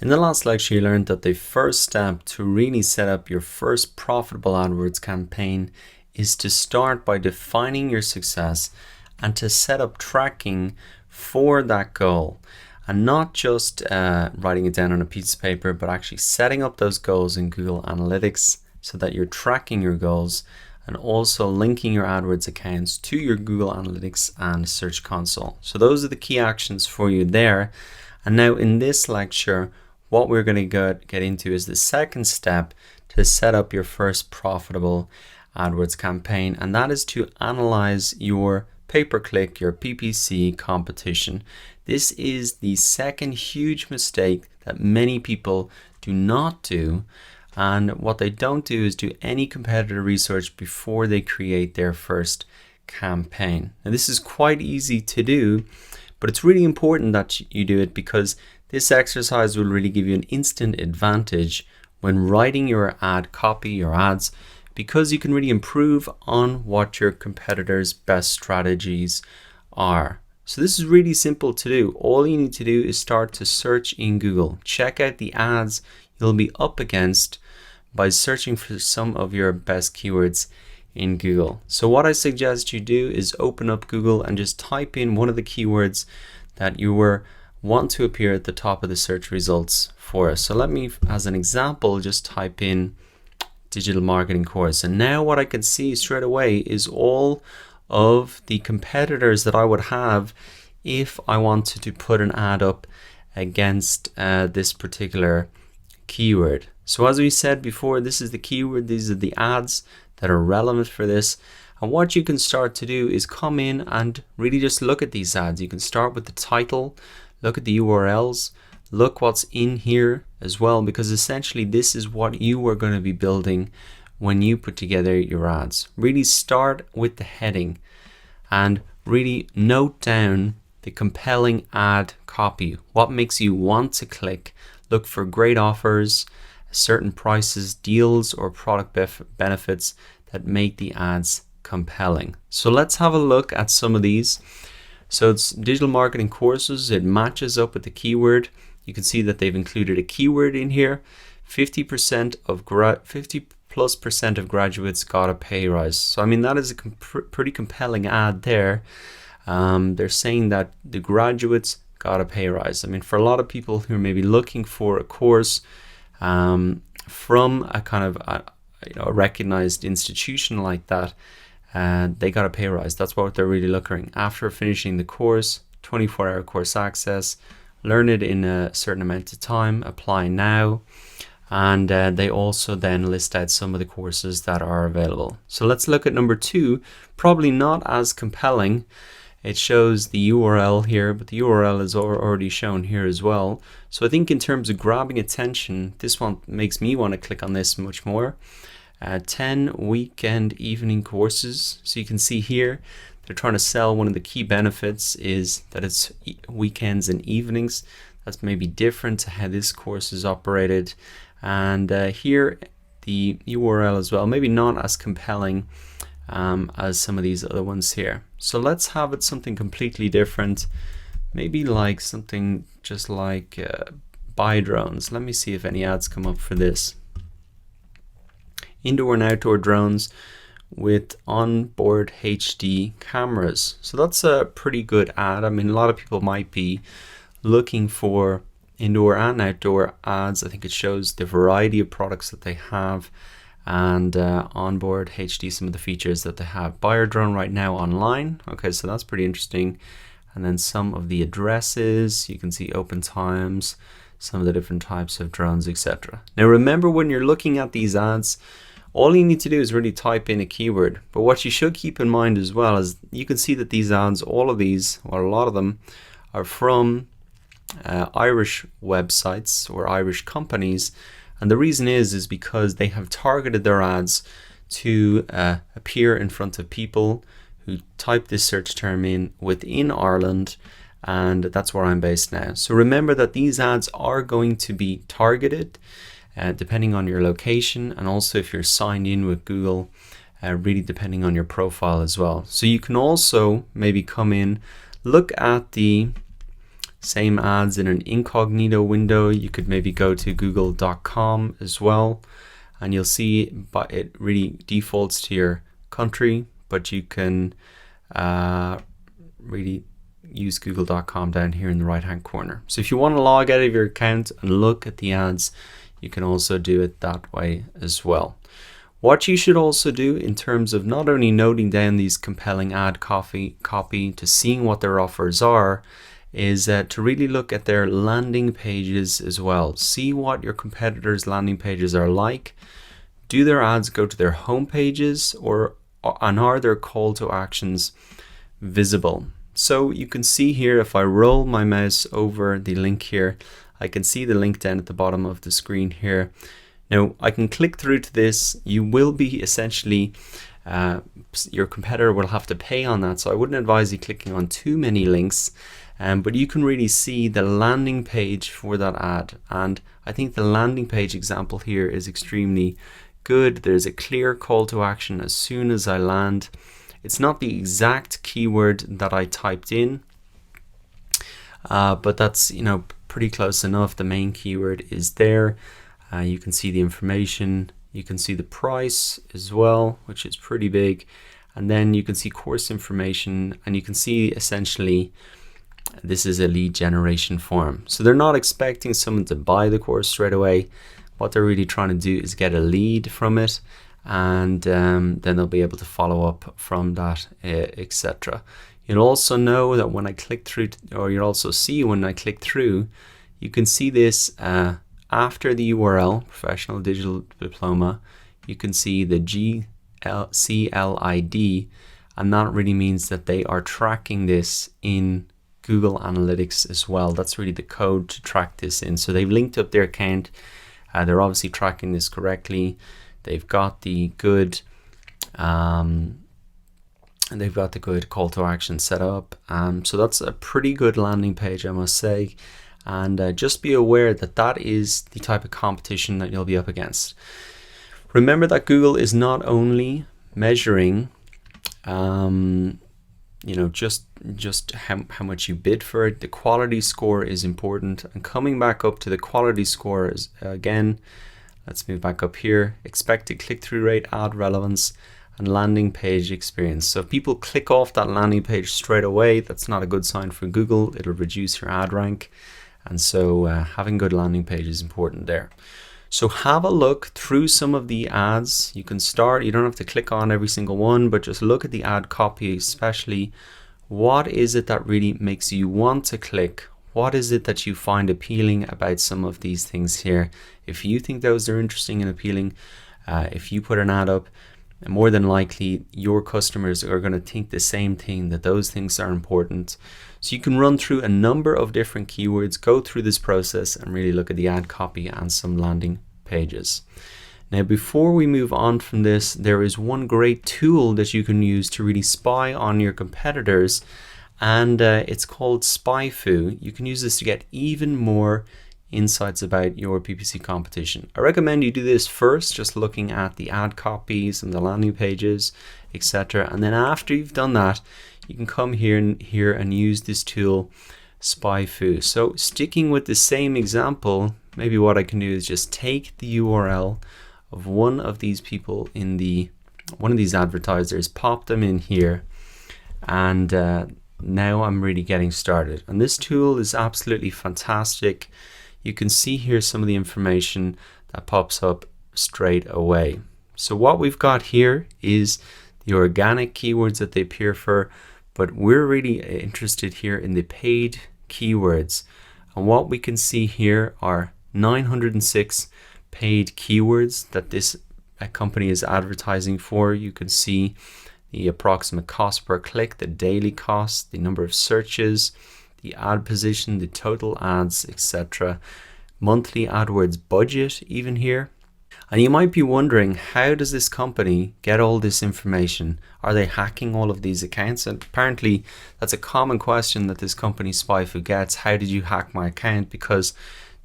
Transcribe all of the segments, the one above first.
In the last lecture, you learned that the first step to really set up your first profitable AdWords campaign is to start by defining your success and to set up tracking for that goal. And not just writing it down on a piece of paper, but actually setting up those goals in Google Analytics so that you're tracking your goals and also linking your AdWords accounts to your Google Analytics and Search Console. So those are the key actions for you there. And now in this lecture, what we're going to get into is the second step to set up your first profitable AdWords campaign, and that is to analyze your pay-per-click, your PPC competition. This is the second huge mistake that many people do not do, and what they don't do is do any competitor research before they create their first campaign. Now this is quite easy to do, but it's really important that you do it because this exercise will really give you an instant advantage when writing your ad copy, your ads, because you can really improve on what your competitors' best strategies are. So this is really simple to do. All you need to do is start to search in Google. Check out the ads you'll be up against by searching for some of your best keywords in Google. So what I suggest you do is open up Google and just type in one of the keywords that you want to appear at the top of the search results for us. So let me, as an example, just type in digital marketing course. And now what I can see straight away is all of the competitors that I would have if I wanted to put an ad up against this particular keyword. So as we said before, this is the keyword, these are the ads that are relevant for this. And what you can start to do is come in and really just look at these ads. You can start with the title, look at the URLs, look what's in here as well, because essentially this is what you are going to be building when you put together your ads. Really start with the heading and really note down the compelling ad copy. What makes you want to click? Look for great offers, certain prices, deals, or product benefits that make the ads compelling. So let's have a look at some of these. So it's digital marketing courses. It matches up with the keyword. You can see that they've included a keyword in here. 50% of 50+% of graduates got a pay rise. So I mean that is a pretty compelling ad there. They're saying that the graduates got a pay rise. I mean, for a lot of people who are maybe looking for a course from a kind of a recognized institution like that, they got a pay rise. That's what they're really looking after finishing the course. 24-hour course access, learn it in a certain amount of time, apply now, and they also then list out some of the courses that are available. So let's look at number 2. Probably not as compelling. It shows the URL here, but the URL is already shown here as well. So I think in terms of grabbing attention, this one makes me want to click on this much more. 10 weekend evening courses. So you can see here they're trying to sell one of the key benefits is that it's weekends and evenings. That's maybe different to how this course is operated. And here the URL as well, maybe not as compelling as some of these other ones here. So let's have it something completely different, maybe like something just like buy drones. Let me see if any ads come up for this. Indoor and outdoor drones with onboard HD cameras. So that's a pretty good ad. I mean, a lot of people might be looking for indoor and outdoor ads. I think it shows the variety of products that they have and onboard HD, some of the features that they have. Buyer drone right now online. Okay, so that's pretty interesting. And then some of the addresses, you can see open times, some of the different types of drones, etc. Now remember, when you're looking at these ads, all you need to do is really type in a keyword. But what you should keep in mind as well is you can see that these ads, all of these, or a lot of them, are from Irish websites or Irish companies. And the reason is because they have targeted their ads to appear in front of people who type this search term in within Ireland. And that's where I'm based now. So remember that these ads are going to be targeted depending on your location, and also if you're signed in with Google, really depending on your profile as well. So you can also maybe come in, look at the Same ads in an incognito window. You could maybe go to google.com as well, and you'll see but it really defaults to your country, but you can really use google.com down here in the right hand corner. So if you want to log out of your account and look at the ads, you can also do it that way as well. What you should also do in terms of not only noting down these compelling ad copy to seeing what their offers are, is to really look at their landing pages as well. See what your competitors' landing pages are like. Do their ads go to their home pages, and are their call to actions visible? So you can see here, if I roll my mouse over the link here, I can see the link down at the bottom of the screen here. Now I can click through to this. You will be essentially, your competitor will have to pay on that, so I wouldn't advise you clicking on too many links, but you can really see the landing page for that ad. And I think the landing page example here is extremely good. There's a clear call to action as soon as I land. It's not the exact keyword that I typed in, but that's pretty close enough. The main keyword is there. You can see the information, you can see the price as well, which is pretty big, and then you can see course information, and you can see essentially this is a lead generation form. So they're not expecting someone to buy the course straight away. What they're really trying to do is get a lead from it, and then they'll be able to follow up from that, etc. You'll also know that when I click through, or you'll also see when I click through, you can see this after the URL, Professional Digital Diploma, you can see the GCLID, and that really means that they are tracking this in Google Analytics as well. That's really the code to track this in. So they've linked up their account. They're obviously tracking this correctly. They've got the good call to action set up. So that's a pretty good landing page, I must say. And just be aware that that is the type of competition that you'll be up against. Remember that Google is not only measuring just how much you bid for it. The quality score is important. And coming back up to the quality score is, again, let's move back up here. Expected click-through rate, ad relevance, and landing page experience. So if people click off that landing page straight away, that's not a good sign for Google. It'll reduce your ad rank. And so having good landing page is important there. So have a look through some of the ads. You can start, you don't have to click on every single one, but just look at the ad copy, especially what is it that really makes you want to click? What is it that you find appealing about some of these things here? If you think those are interesting and appealing, if you put an ad up, more than likely your customers are going to think the same thing, that those things are important. So you can run through a number of different keywords, go through this process and really look at the ad copy and some landing pages. Now, before we move on from this, there is one great tool that you can use to really spy on your competitors, and it's called SpyFu. You can use this to get even more insights about your PPC competition. I recommend you do this first, just looking at the ad copies and the landing pages, etc. And then after you've done that, you can come here and use this tool, SpyFu. So sticking with the same example, maybe what I can do is just take the URL of one of these people in one of these advertisers, pop them in here, and now I'm really getting started. And this tool is absolutely fantastic. You can see here some of the information that pops up straight away. So what we've got here is the organic keywords that they appear for, but we're really interested here in the paid keywords. And what we can see here are 906 paid keywords that this company is advertising for. You can see the approximate cost per click, the daily cost, the number of searches, the ad position, the total ads, etc. Monthly AdWords budget even here. And you might be wondering, how does this company get all this information? Are they hacking all of these accounts? And apparently that's a common question that this company SpyFu gets. How did you hack my account? Because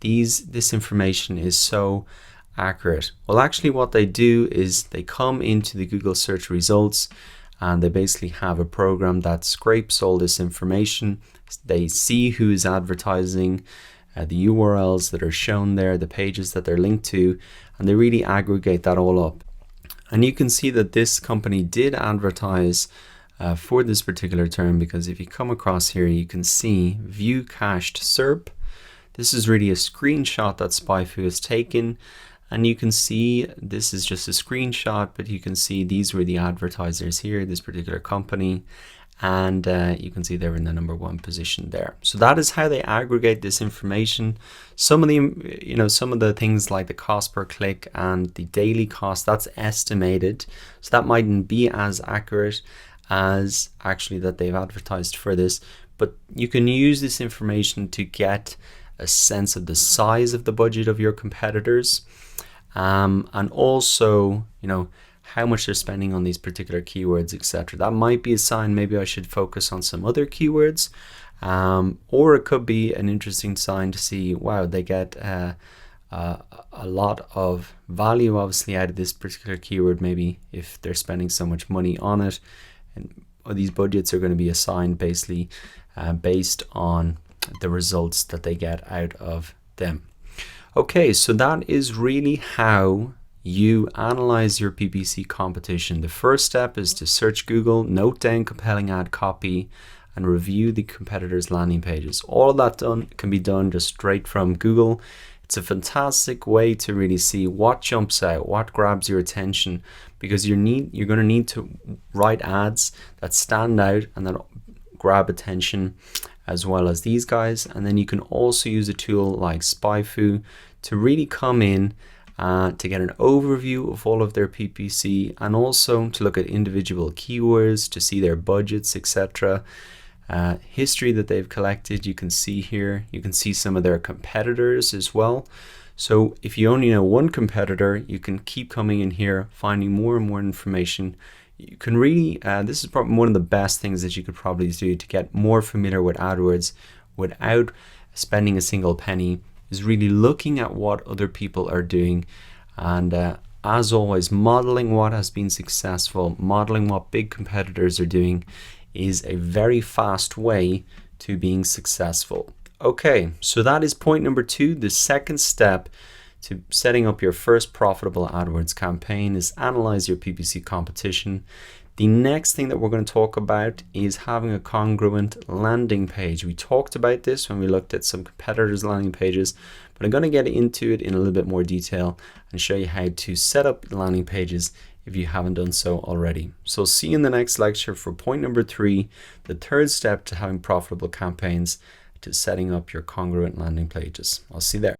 this information is so accurate. Well, actually what they do is they come into the Google search results and they basically have a program that scrapes all this information. They see who's advertising, the URLs that are shown there, the pages that they're linked to, and they really aggregate that all up. And you can see that this company did advertise for this particular term, because if you come across here, you can see view cached SERP. This is really a screenshot that SpyFu has taken, and you can see this is just a screenshot, but you can see these were the advertisers here, this particular company, and you can see they're in the #1 position there. So that is how they aggregate this information. Some of the, some of the things like the cost per click and the daily cost, that's estimated, so that mightn't be as accurate as actually that they've advertised for this, but you can use this information to get a sense of the size of the budget of your competitors, and also how much they're spending on these particular keywords, etc. That might be a sign maybe I should focus on some other keywords, or it could be an interesting sign to see, wow, they get a lot of value obviously out of this particular keyword, maybe if they're spending so much money on it. And these budgets are going to be assigned basically based on the results that they get out of them. Okay, so that is really how you analyze your PPC competition. The first step is to search Google, note down compelling ad copy, and review the competitors' landing pages. All of that can be done just straight from Google. It's a fantastic way to really see what jumps out, what grabs your attention, because you're going to need to write ads that stand out and that grab attention, as well as these guys. And then you can also use a tool like SpyFu to really come in to get an overview of all of their PPC, and also to look at individual keywords, to see their budgets, etc. History that they've collected, you can see here. You can see some of their competitors as well. So if you only know one competitor, you can keep coming in here, finding more and more information. You can really, this is probably one of the best things that you could probably do to get more familiar with AdWords without spending a single penny, is really looking at what other people are doing. And as always, modeling what has been successful, modeling what big competitors are doing, is a very fast way to being successful. Okay, so that is point number 2. The second step to setting up your first profitable AdWords campaign is analyze your PPC competition. The next thing that we're going to talk about is having a congruent landing page. We talked about this when we looked at some competitors' landing pages, but I'm going to get into it in a little bit more detail and show you how to set up landing pages if you haven't done so already. So see you in the next lecture for point number 3, the third step to having profitable campaigns, to setting up your congruent landing pages. I'll see you there.